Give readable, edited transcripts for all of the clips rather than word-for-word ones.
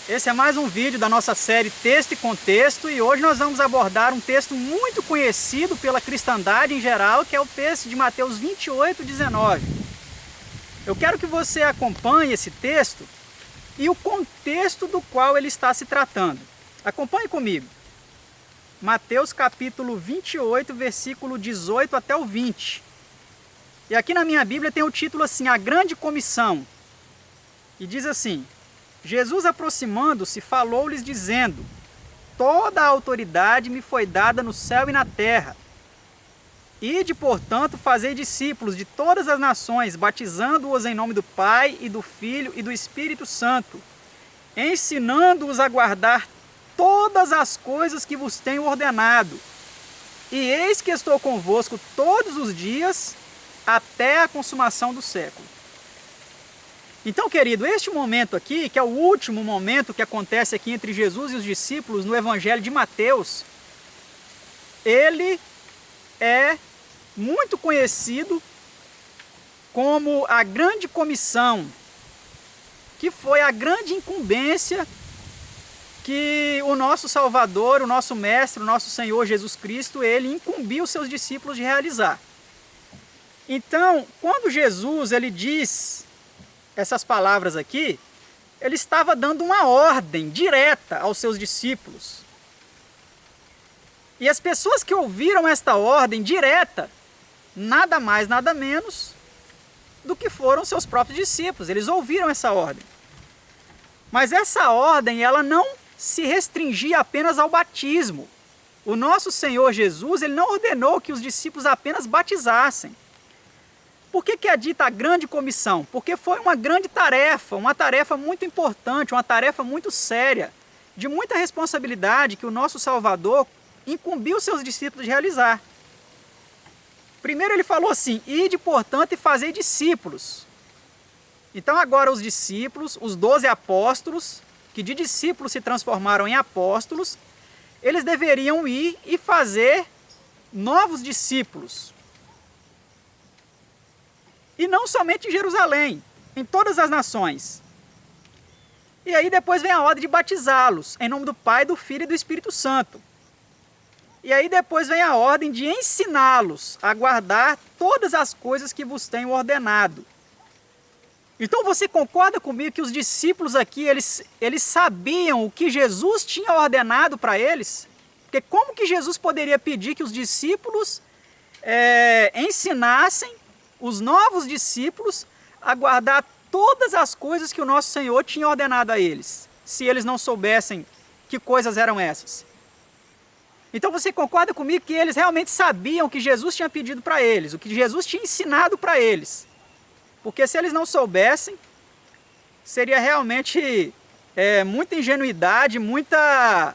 Esse é mais um vídeo da nossa série Texto e Contexto, e hoje nós vamos abordar um texto muito conhecido pela cristandade em geral, que é o texto de Mateus 28:19. Eu quero que você acompanhe esse texto e o contexto do qual ele está se tratando. Acompanhe comigo. Mateus capítulo 28, versículo 18 até o 20. E aqui na minha Bíblia tem o título assim, A Grande Comissão. E diz assim: Jesus, aproximando-se, falou-lhes dizendo: Toda a autoridade me foi dada no céu e na terra. Ide, portanto, fazei discípulos de todas as nações, batizando-os em nome do Pai e do Filho e do Espírito Santo, ensinando-os a guardar todas as coisas que vos tenho ordenado. E eis que estou convosco todos os dias, até a consumação do século. Então, querido, este momento aqui, que é o último momento que acontece aqui entre Jesus e os discípulos no Evangelho de Mateus, ele é muito conhecido como a Grande Comissão, que foi a grande incumbência que o nosso Salvador, o nosso Mestre, o nosso Senhor Jesus Cristo, ele incumbiu os seus discípulos de realizar. Então, quando Jesus ele diz essas palavras aqui, ele estava dando uma ordem direta aos seus discípulos. E as pessoas que ouviram esta ordem direta, nada mais, nada menos do que foram seus próprios discípulos. Eles ouviram essa ordem. Mas essa ordem, ela não se restringia apenas ao batismo. O nosso Senhor Jesus, ele não ordenou que os discípulos apenas batizassem. Por que é dita a grande comissão? Porque foi uma grande tarefa, uma tarefa muito importante, uma tarefa muito séria, de muita responsabilidade que o nosso Salvador incumbiu seus discípulos de realizar. Primeiro ele falou assim: ide, portanto, e fazei discípulos. Então agora os discípulos, os 12 apóstolos, que de discípulos se transformaram em apóstolos, eles deveriam ir e fazer novos discípulos. E não somente em Jerusalém, em todas as nações. E aí depois vem a ordem de batizá-los, em nome do Pai, do Filho e do Espírito Santo. E aí depois vem a ordem de ensiná-los a guardar todas as coisas que vos tenho ordenado. Então você concorda comigo que os discípulos aqui, eles sabiam o que Jesus tinha ordenado para eles? Porque como que Jesus poderia pedir que os discípulos ensinassem os novos discípulos a guardar todas as coisas que o nosso Senhor tinha ordenado a eles, se eles não soubessem que coisas eram essas? Então você concorda comigo que eles realmente sabiam o que Jesus tinha pedido para eles, o que Jesus tinha ensinado para eles? Porque se eles não soubessem, seria realmente muita ingenuidade, muita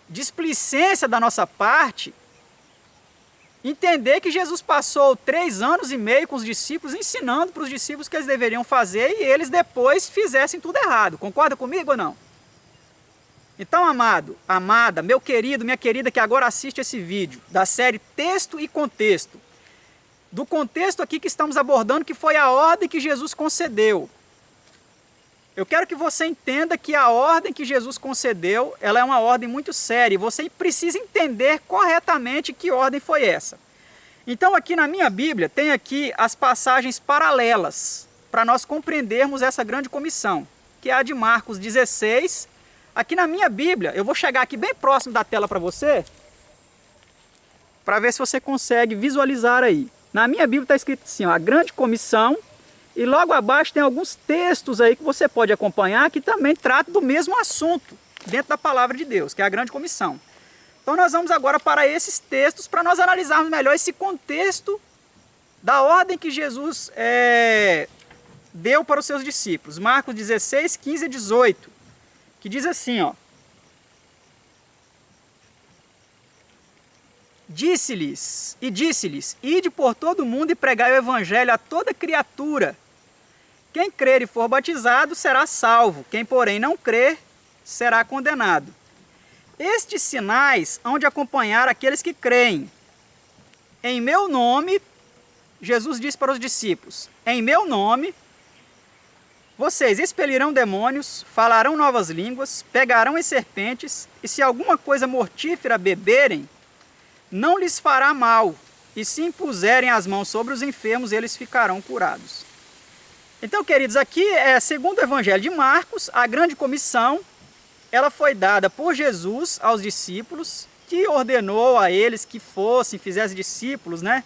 displicência da nossa parte entender que Jesus passou 3 anos e meio com os discípulos, ensinando para os discípulos o que eles deveriam fazer e eles depois fizessem tudo errado. Concorda comigo ou não? Então, amado, amada, meu querido, minha querida que agora assiste esse vídeo da série Texto e Contexto, do contexto aqui que estamos abordando, que foi a ordem que Jesus concedeu. Eu quero que você entenda que a ordem que Jesus concedeu, ela é uma ordem muito séria, e você precisa entender corretamente que ordem foi essa. Então aqui na minha Bíblia tem aqui as passagens paralelas, para nós compreendermos essa grande comissão, que é a de Marcos 16. Aqui na minha Bíblia, eu vou chegar aqui bem próximo da tela para você, para ver se você consegue visualizar aí. Na minha Bíblia está escrito assim, ó, a grande comissão, e logo abaixo tem alguns textos aí que você pode acompanhar que também tratam do mesmo assunto dentro da palavra de Deus, que é a grande comissão. Então nós vamos agora para esses textos para nós analisarmos melhor esse contexto da ordem que Jesus deu para os seus discípulos. Marcos 16, 15 e 18, que diz assim, ó: Disse-lhes, ide por todo o mundo e pregai o evangelho a toda criatura. Quem crer e for batizado será salvo, quem porém não crer será condenado. Estes sinais hão de acompanhar aqueles que creem. Em meu nome, Jesus disse para os discípulos, em meu nome vocês expelirão demônios, falarão novas línguas, pegarão em serpentes, e se alguma coisa mortífera beberem, não lhes fará mal, e se impuserem as mãos sobre os enfermos, eles ficarão curados. Então, queridos, aqui, segundo o Evangelho de Marcos, a grande comissão, ela foi dada por Jesus aos discípulos, que ordenou a eles que fizessem discípulos, né,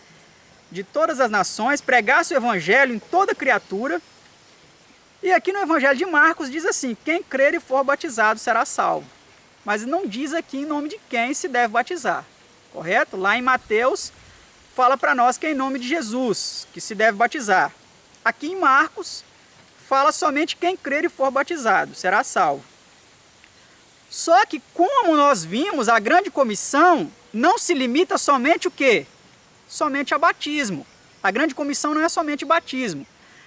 de todas as nações, pregassem o Evangelho em toda criatura. E aqui no Evangelho de Marcos diz assim, quem crer e for batizado será salvo. Mas não diz aqui em nome de quem se deve batizar, correto? Lá em Mateus, fala para nós que é em nome de Jesus que se deve batizar. Aqui em Marcos, fala somente quem crer e for batizado será salvo. Só que, como nós vimos, a grande comissão não se limita somente o quê? Somente a batismo. A grande comissão não é somente batismo.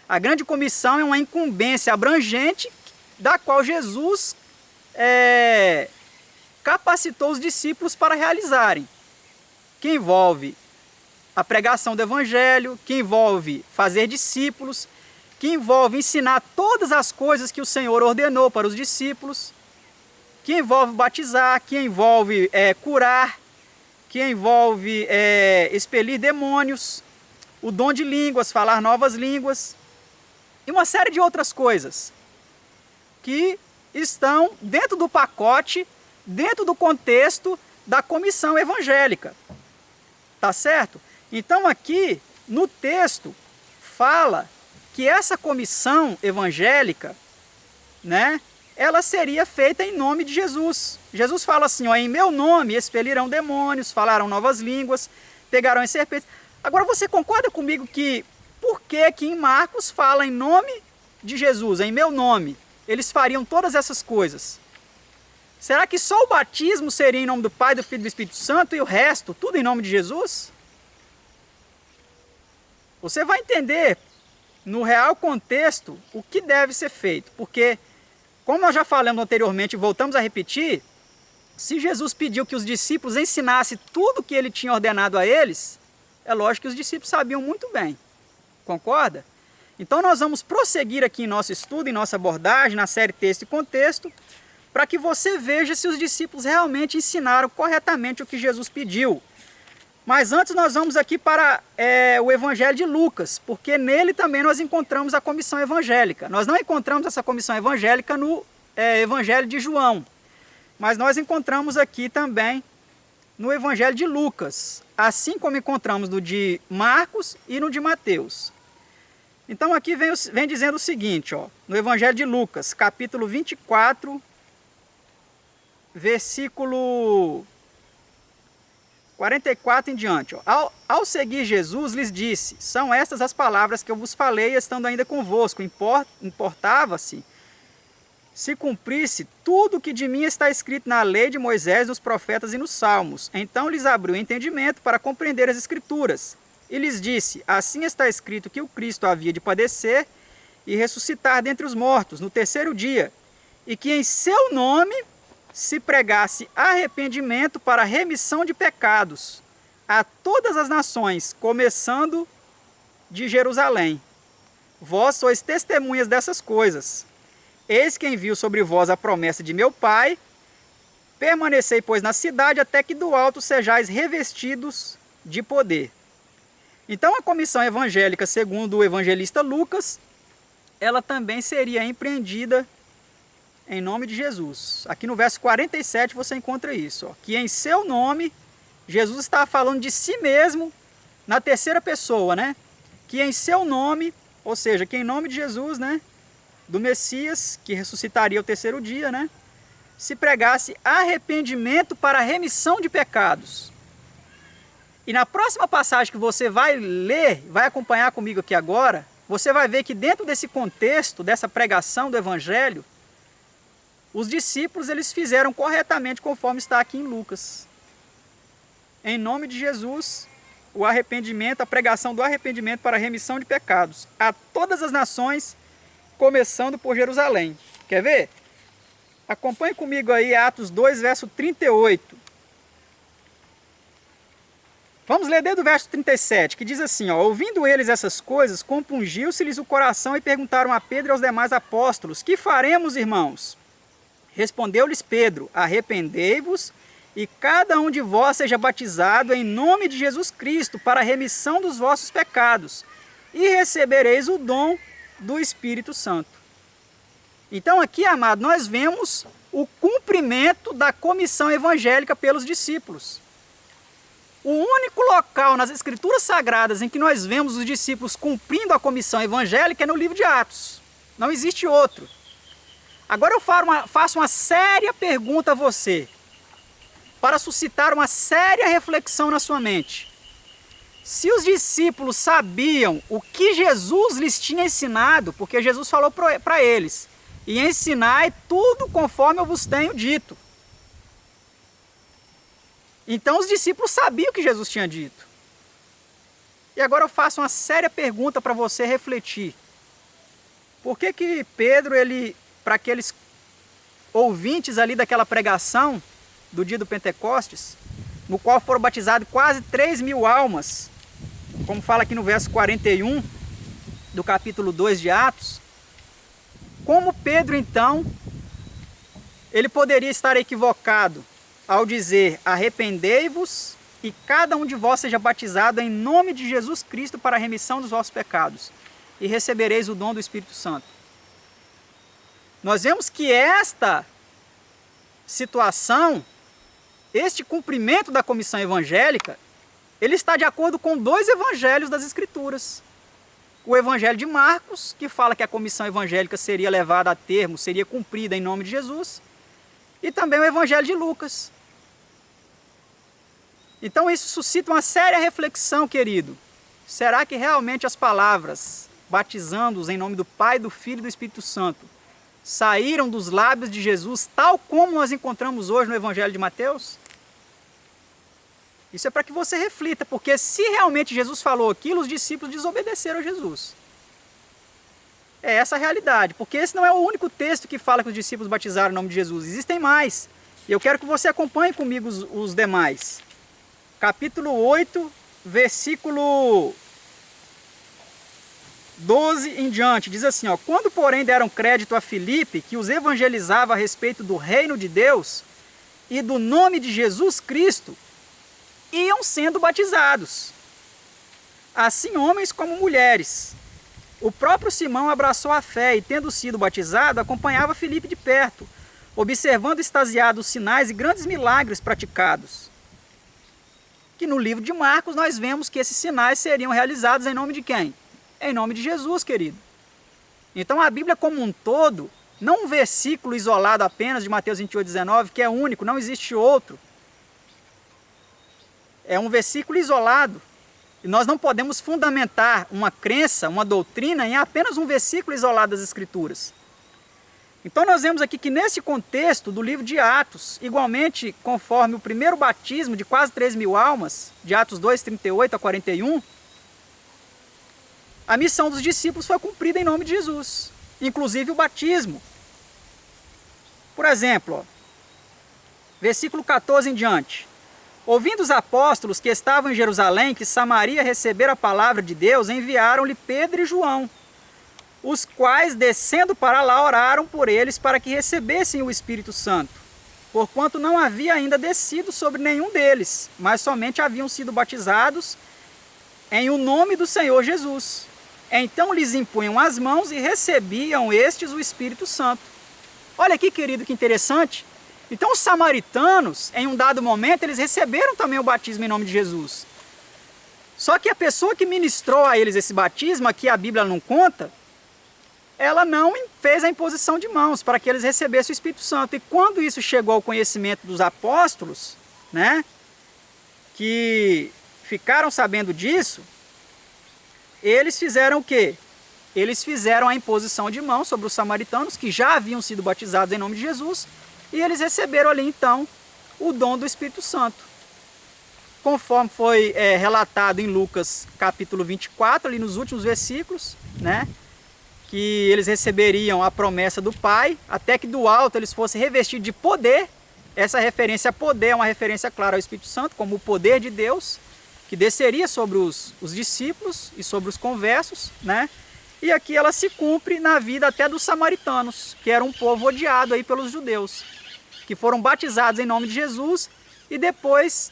A grande comissão é uma incumbência abrangente da qual Jesus capacitou os discípulos para realizarem. Que envolve a pregação do Evangelho, que envolve fazer discípulos, que envolve ensinar todas as coisas que o Senhor ordenou para os discípulos, que envolve batizar, que envolve curar, que envolve expelir demônios, o dom de línguas, falar novas línguas, e uma série de outras coisas que estão dentro do pacote, dentro do contexto da comissão evangélica. Tá certo? Então aqui no texto fala que essa comissão evangélica, né, ela seria feita em nome de Jesus. Jesus fala assim, ó, em meu nome expelirão demônios, falarão novas línguas, pegarão em serpentes. Agora você concorda comigo que por que aqui em Marcos fala em nome de Jesus, em meu nome? Eles fariam todas essas coisas. Será que só o batismo seria em nome do Pai, do Filho e do Espírito Santo e o resto tudo em nome de Jesus? Você vai entender no real contexto o que deve ser feito, porque como nós já falamos anteriormente e voltamos a repetir, se Jesus pediu que os discípulos ensinassem tudo o que ele tinha ordenado a eles, é lógico que os discípulos sabiam muito bem. Concorda? Então nós vamos prosseguir aqui em nosso estudo, em nossa abordagem, na série Texto e Contexto, para que você veja se os discípulos realmente ensinaram corretamente o que Jesus pediu. Mas antes nós vamos aqui para o Evangelho de Lucas, porque nele também nós encontramos a comissão evangélica. Nós não encontramos essa comissão evangélica no Evangelho de João, mas nós encontramos aqui também no Evangelho de Lucas, assim como encontramos no de Marcos e no de Mateus. Então aqui vem dizendo o seguinte, ó, no Evangelho de Lucas, capítulo 24, versículo 44 em diante. Ó. Ao seguir Jesus, lhes disse, são estas as palavras que eu vos falei, estando ainda convosco. Importava-se se cumprisse tudo o que de mim está escrito na lei de Moisés, nos profetas e nos salmos. Então lhes abriu o entendimento para compreender as Escrituras. E lhes disse, assim está escrito que o Cristo havia de padecer e ressuscitar dentre os mortos no terceiro dia, e que em seu nome se pregasse arrependimento para remissão de pecados a todas as nações, começando de Jerusalém. Vós sois testemunhas dessas coisas. Eis que envio sobre vós a promessa de meu Pai. Permanecei, pois, na cidade, até que do alto sejais revestidos de poder. Então, a comissão evangélica, segundo o evangelista Lucas, ela também seria empreendida em nome de Jesus. Aqui no verso 47 você encontra isso, ó, que em seu nome, Jesus está falando de si mesmo na terceira pessoa, né? Que em seu nome, ou seja, que em nome de Jesus, né? Do Messias, que ressuscitaria o terceiro dia, né? Se pregasse arrependimento para remissão de pecados. E na próxima passagem que você vai ler, vai acompanhar comigo aqui agora, você vai ver que dentro desse contexto, dessa pregação do Evangelho, os discípulos eles fizeram corretamente conforme está aqui em Lucas. Em nome de Jesus, o arrependimento, a pregação do arrependimento para a remissão de pecados a todas as nações, começando por Jerusalém. Quer ver? Acompanhe comigo aí Atos 2, verso 38. Vamos ler desde o verso 37, que diz assim, ó, ouvindo eles essas coisas, compungiu-se-lhes o coração e perguntaram a Pedro e aos demais apóstolos, que faremos, irmãos? Respondeu-lhes Pedro, arrependei-vos e cada um de vós seja batizado em nome de Jesus Cristo para a remissão dos vossos pecados e recebereis o dom do Espírito Santo. Então aqui, amado, nós vemos o cumprimento da comissão evangélica pelos discípulos. O único local nas Escrituras Sagradas em que nós vemos os discípulos cumprindo a comissão evangélica é no livro de Atos. Não existe outro. Agora eu faço uma séria pergunta a você, para suscitar uma séria reflexão na sua mente. Se os discípulos sabiam o que Jesus lhes tinha ensinado, porque Jesus falou para eles, e ensinai tudo conforme eu vos tenho dito. Então os discípulos sabiam o que Jesus tinha dito. E agora eu faço uma séria pergunta para você refletir. Por que que Pedro, para aqueles ouvintes ali daquela pregação do dia do Pentecostes, no qual foram batizados quase 3.000 almas, como fala aqui no verso 41 do capítulo 2 de Atos, como Pedro então, ele poderia estar equivocado ao dizer, arrependei-vos e cada um de vós seja batizado em nome de Jesus Cristo para a remissão dos vossos pecados e recebereis o dom do Espírito Santo. Nós vemos que esta situação, este cumprimento da comissão evangélica, ele está de acordo com dois evangelhos das Escrituras. O evangelho de Marcos, que fala que a comissão evangélica seria levada a termo, seria cumprida em nome de Jesus, e também o evangelho de Lucas. Então isso suscita uma séria reflexão, querido. Será que realmente as palavras, batizando-os em nome do Pai, do Filho e do Espírito Santo, saíram dos lábios de Jesus, tal como nós encontramos hoje no evangelho de Mateus? Isso é para que você reflita, porque se realmente Jesus falou aquilo, os discípulos desobedeceram a Jesus. É essa a realidade, porque esse não é o único texto que fala que os discípulos batizaram em nome de Jesus. Existem mais. E eu quero que você acompanhe comigo os demais. Capítulo 8, versículo 12 em diante, diz assim, ó, quando porém deram crédito a Filipe, que os evangelizava a respeito do reino de Deus e do nome de Jesus Cristo, iam sendo batizados, assim homens como mulheres. O próprio Simão abraçou a fé e, tendo sido batizado, acompanhava Filipe de perto, observando extasiado os sinais e grandes milagres praticados. Que no livro de Marcos nós vemos que esses sinais seriam realizados em nome de quem? Em nome de Jesus, querido. Então a Bíblia como um todo, não um versículo isolado apenas de Mateus 28, 19, que é único, não existe outro. É um versículo isolado. E nós não podemos fundamentar uma crença, uma doutrina em apenas um versículo isolado das Escrituras. Então nós vemos aqui que nesse contexto do livro de Atos, igualmente conforme o primeiro batismo de quase 3.000 almas, de Atos 2, 38 a 41, a missão dos discípulos foi cumprida em nome de Jesus, inclusive o batismo. Por exemplo, ó, versículo 14 em diante. Ouvindo os apóstolos que estavam em Jerusalém, que Samaria recebera a palavra de Deus, enviaram-lhe Pedro e João, os quais, descendo para lá, oraram por eles para que recebessem o Espírito Santo, porquanto não havia ainda descido sobre nenhum deles, mas somente haviam sido batizados em o nome do Senhor Jesus. Então lhes impunham as mãos e recebiam estes o Espírito Santo. Olha aqui, querido, que interessante. Então os samaritanos, em um dado momento, eles receberam também o batismo em nome de Jesus. Só que a pessoa que ministrou a eles esse batismo, aqui a Bíblia não conta, ela não fez a imposição de mãos para que eles recebessem o Espírito Santo. E quando isso chegou ao conhecimento dos apóstolos, né, que ficaram sabendo disso, eles fizeram o quê? Eles fizeram a imposição de mãos sobre os samaritanos, que já haviam sido batizados em nome de Jesus, e eles receberam ali então o dom do Espírito Santo. Conforme foi relatado em Lucas capítulo 24, ali nos últimos versículos, né, que eles receberiam a promessa do Pai, até que do alto eles fossem revestidos de poder. Essa referência a poder é uma referência clara ao Espírito Santo, como o poder de Deus. que desceria sobre os discípulos e sobre os conversos, né? E aqui ela se cumpre na vida até dos samaritanos, que era um povo odiado aí pelos judeus, que foram batizados em nome de Jesus e depois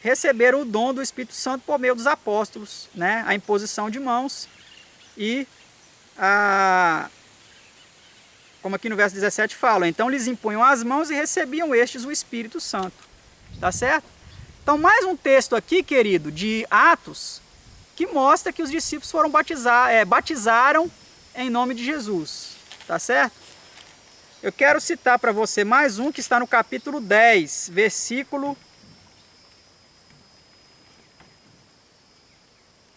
receberam o dom do Espírito Santo por meio dos apóstolos, né? A imposição de mãos e como aqui no verso 17 fala, então lhes impunham as mãos e recebiam estes o Espírito Santo. Tá certo? Então mais um texto aqui, querido, de Atos, que mostra que os discípulos foram batizaram em nome de Jesus. Tá certo? Eu quero citar para você mais um que está no capítulo 10, versículo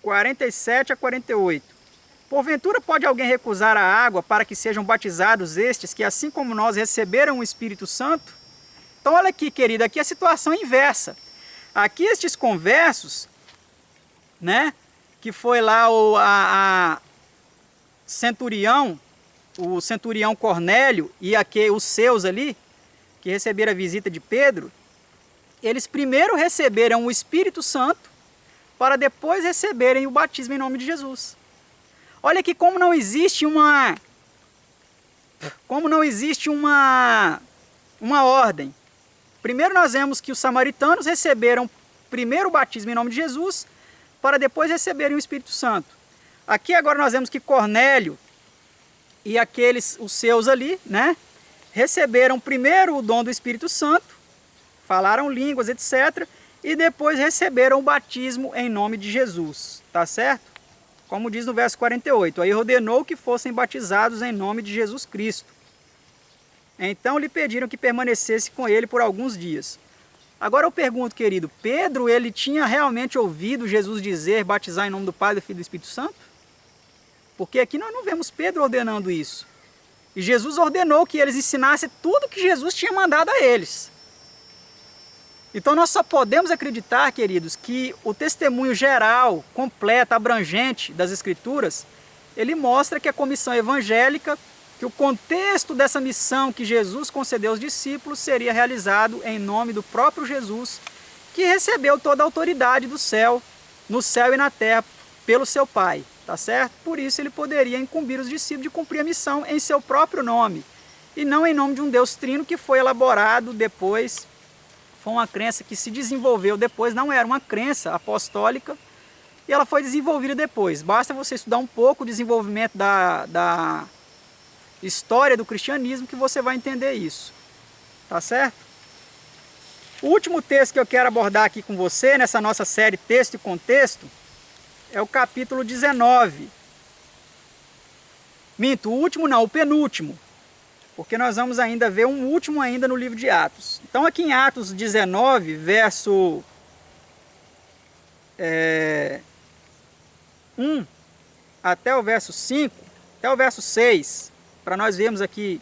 47 a 48. Porventura pode alguém recusar a água para que sejam batizados estes que assim como nós receberam o Espírito Santo? Então olha aqui, querido, aqui é a situação inversa. Aqui estes conversos, né, que foi lá o centurião Cornélio e aqui os seus ali, que receberam a visita de Pedro, eles primeiro receberam o Espírito Santo para depois receberem o batismo em nome de Jesus. Olha aqui como não existe uma ordem. Primeiro nós vemos que os samaritanos receberam primeiro o batismo em nome de Jesus para depois receberem o Espírito Santo. Aqui agora nós vemos que Cornélio e os seus ali, né, receberam primeiro o dom do Espírito Santo, falaram línguas, etc., e depois receberam o batismo em nome de Jesus, tá certo? Como diz no verso 48, aí ordenou que fossem batizados em nome de Jesus Cristo. Então lhe pediram que permanecesse com ele por alguns dias. Agora eu pergunto, querido, Pedro, ele tinha realmente ouvido Jesus dizer, batizar em nome do Pai, do Filho e do Espírito Santo? Porque aqui nós não vemos Pedro ordenando isso. E Jesus ordenou que eles ensinassem tudo que Jesus tinha mandado a eles. Então nós só podemos acreditar, queridos, que o testemunho geral, completo, abrangente das Escrituras, ele mostra que a comissão evangélica, que o contexto dessa missão que Jesus concedeu aos discípulos seria realizado em nome do próprio Jesus, que recebeu toda a autoridade do céu, no céu e na terra, pelo seu Pai, tá certo? Por isso ele poderia incumbir os discípulos de cumprir a missão em seu próprio nome, e não em nome de um Deus trino que foi elaborado depois. Foi uma crença que se desenvolveu depois, não era uma crença apostólica, e ela foi desenvolvida depois. Basta você estudar um pouco o desenvolvimento da história do cristianismo que você vai entender isso. Tá certo? O último texto que eu quero abordar aqui com você, nessa nossa série Texto e Contexto, é o capítulo 19. Minto, o último não, o penúltimo. Porque nós vamos ainda ver um último ainda no livro de Atos. Então aqui em Atos 19, verso 1 até o verso 5, até o verso 6, para nós vermos aqui,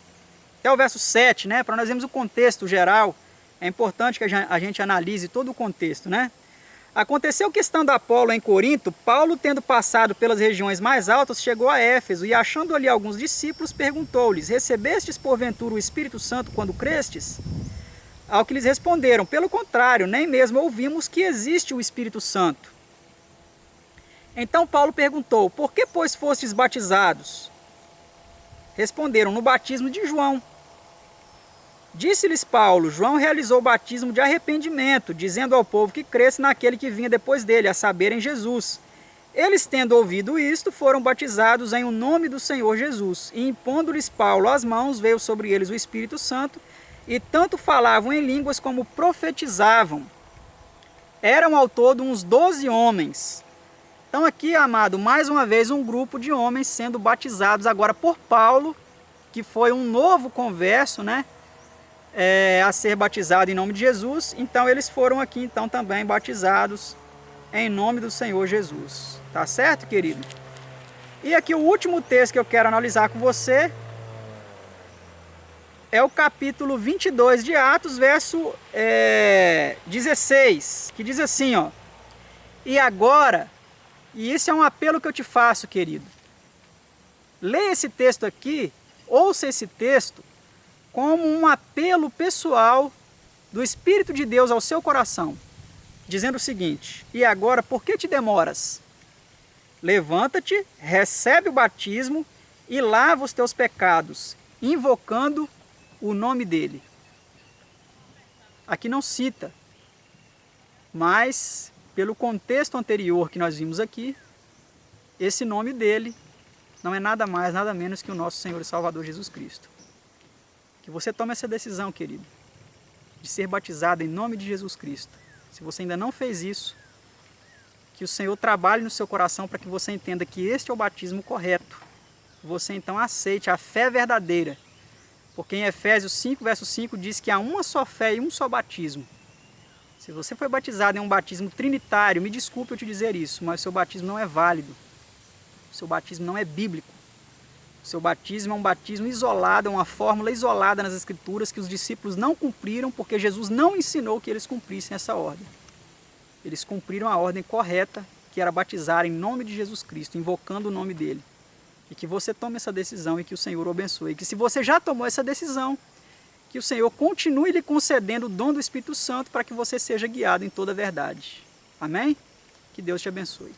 até o verso 7, né, para nós vermos o contexto geral. É importante que a gente analise todo o contexto, né? Aconteceu que, estando Apolo em Corinto, Paulo, tendo passado pelas regiões mais altas, chegou a Éfeso e, achando ali alguns discípulos, perguntou-lhes: recebestes porventura o Espírito Santo quando crestes? Ao que lhes responderam: pelo contrário, nem mesmo ouvimos que existe o Espírito Santo. Então Paulo perguntou: por que, pois, fostes batizados? Responderam: no batismo de João. Disse-lhes Paulo: João realizou o batismo de arrependimento, dizendo ao povo que cresce naquele que vinha depois dele, a saber, em Jesus. Eles, tendo ouvido isto, foram batizados em o nome do Senhor Jesus. E impondo-lhes Paulo as mãos, veio sobre eles o Espírito Santo, e tanto falavam em línguas como profetizavam. Eram ao todo uns 12 homens. Então aqui, amado, mais uma vez um grupo de homens sendo batizados agora por Paulo, que foi um novo converso, né? A ser batizado em nome de Jesus. Então eles foram aqui então também batizados em nome do Senhor Jesus. Tá certo, querido? E aqui o último texto que eu quero analisar com você é o capítulo 22 de Atos, verso 16, que diz assim, ó: e agora, e isso é um apelo que eu te faço, querido, leia esse texto aqui, ouça esse texto como um apelo pessoal do Espírito de Deus ao seu coração. dizendo o seguinte: e agora, por que te demoras? Levanta-te, recebe o batismo e lava os teus pecados, invocando o nome dele. Aqui não cita, mas pelo contexto anterior que nós vimos aqui, esse nome dele não é nada mais, nada menos que o nosso Senhor e Salvador Jesus Cristo. Que você tome essa decisão, querido, de ser batizado em nome de Jesus Cristo. Se você ainda não fez isso, que o Senhor trabalhe no seu coração para que você entenda que este é o batismo correto. Você então aceite a fé verdadeira. Porque em Efésios 5, verso 5 diz que há uma só fé e um só batismo. Se você foi batizado em um batismo trinitário, me desculpe eu te dizer isso, mas o seu batismo não é válido. O seu batismo não é bíblico. O seu batismo é um batismo isolado, é uma fórmula isolada nas Escrituras que os discípulos não cumpriram porque Jesus não ensinou que eles cumprissem essa ordem. Eles cumpriram a ordem correta, que era batizar em nome de Jesus Cristo, invocando o nome dele. E que você tome essa decisão e que o Senhor o abençoe. E que se você já tomou essa decisão, que o Senhor continue lhe concedendo o dom do Espírito Santo para que você seja guiado em toda a verdade. Amém? Que Deus te abençoe.